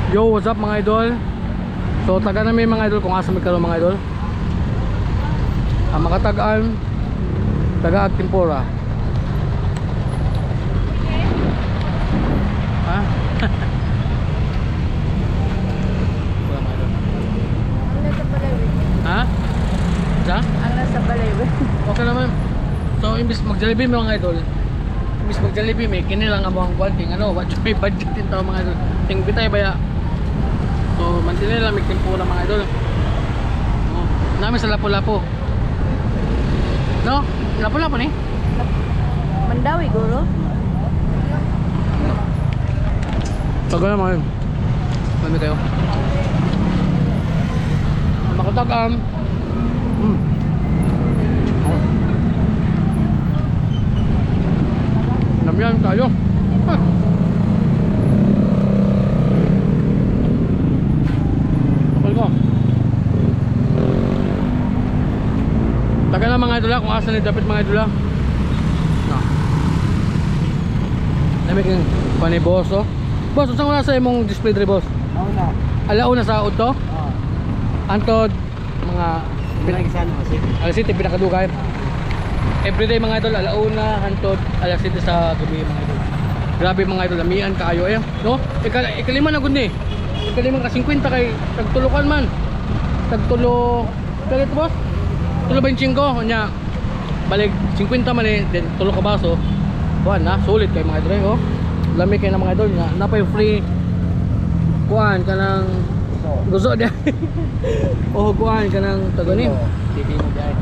Yo, what's up mga idol? So taga na may mga idol kung asa may karon mga idol. Ang makatagaan taga Agtempura. Ha? Wala mga idol. Ang nasa balay. Ha? Sa? Ang nasa balay. Okay naman. So imbis mag-Jollibee mga idol. Imbis mag-Jollibee may kini lang ang kwanting ano, what may budget din tao mga idol. Ting bitay baya. So, mantinil lang may tempura mga idol. Oh, namin sa Lapu-Lapu. No? Lapu-Lapu ni? Mandawi, guro. Tagal naman yun. Mami kayo. Makatagaan. Oh. Namiyan tayo. Ko. Taga na mga idol kung asa ni dapat mga idol. No. Dami kang pani boss oh. Boss, saan wala sa imong display dre boss? Una. Alauna sa auto? Oo. Antod mga Pinag-isan mo si. alas 7 pinakadugay. Everyday mga idol alauna hantod alas 7 sa gabi mga idol. Grabe mga idol, lamian kaayo eh, no? Ikalima na gud ni. Ikalimang ka 50 kay tagtulukan man. Tagtulo. Kaya ito boss? Tulo 25 nya. Balik 50 man eh, then tulo ka baso. Kuan na, sulit kay mga idol oh. Lami kay na mga idol na napay free. Kuan kanang gusto dia. Oh, kuan kanang tago ni. TV mo diay.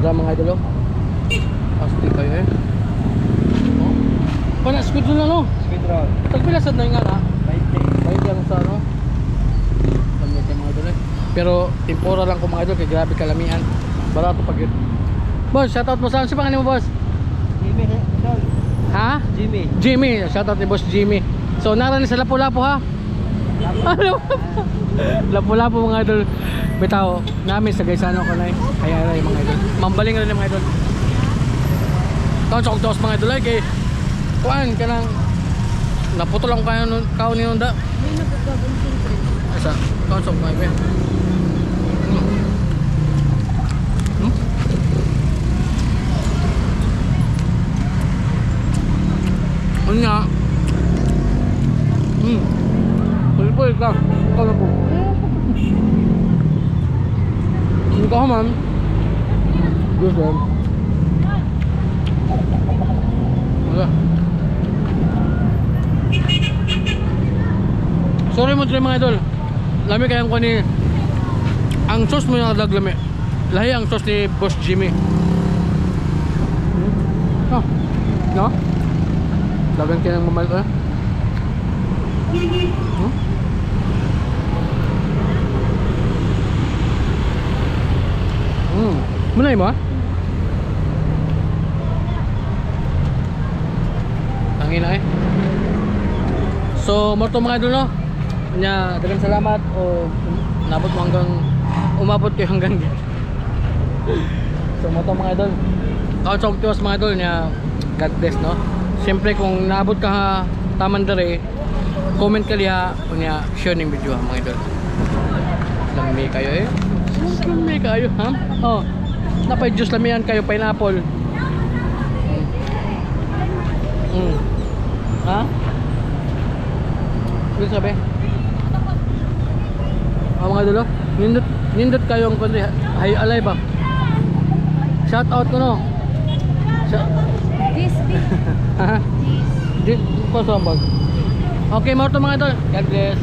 Dra mga idol oh. Asti kayo eh. Oh. Pana squid na no. Speed roll. Tagpila sad na nga na. 5K. Bayad lang sa ano. Lamig kayo mga idol eh. Pero tempura lang ko mga idol kaya grabe kalamian. Barato pag yun. Boss, shoutout mo saan? Siya mo boss? Jimmy, idol. Ha? Jimmy. Jimmy, shoutout ni boss Jimmy. So naran sa Lapu-Lapu ha? Lapu-Lapu mga idol. Bitaw, namin sa Gaisano ko na eh. Ay mga idol. Mambaling rin mga idol. Taon sa kong mga idol ay kay kuan ka nang naputol lang kayo kao ni Honda. May nagagabang siyempre. Asa, taon sa kong kayo. Unya. Pulpul ka. Ikaw na po. Ikaw man. Good man. Wala. Sorry mo mga idol. Lami kayang ko ni ang sauce mo yung lami. Lahi ang sauce ni Boss Jimmy. Oh. No? Laban ka ng mamal Munay mo Tangin na eh. So morto mga idol no. Nya daghang salamat o nabot mo hanggang umabot kayo hanggang dito. So morto mga idol. Kautsok tiwas mga idol nya God bless no. Siyempre kung naabot ka ha, taman dere, comment ka liha unya share ning video ha mga idol. Lami kayo eh. Lami kayo ha. Oh. Napay juice lamian kayo pineapple. Ha? Ano sabi? Mga idol, nindot kayo ang kundi hay alay ba? Shout out ko no. This. Ha? Di ko sa bag. Okay, mga idol. God bless.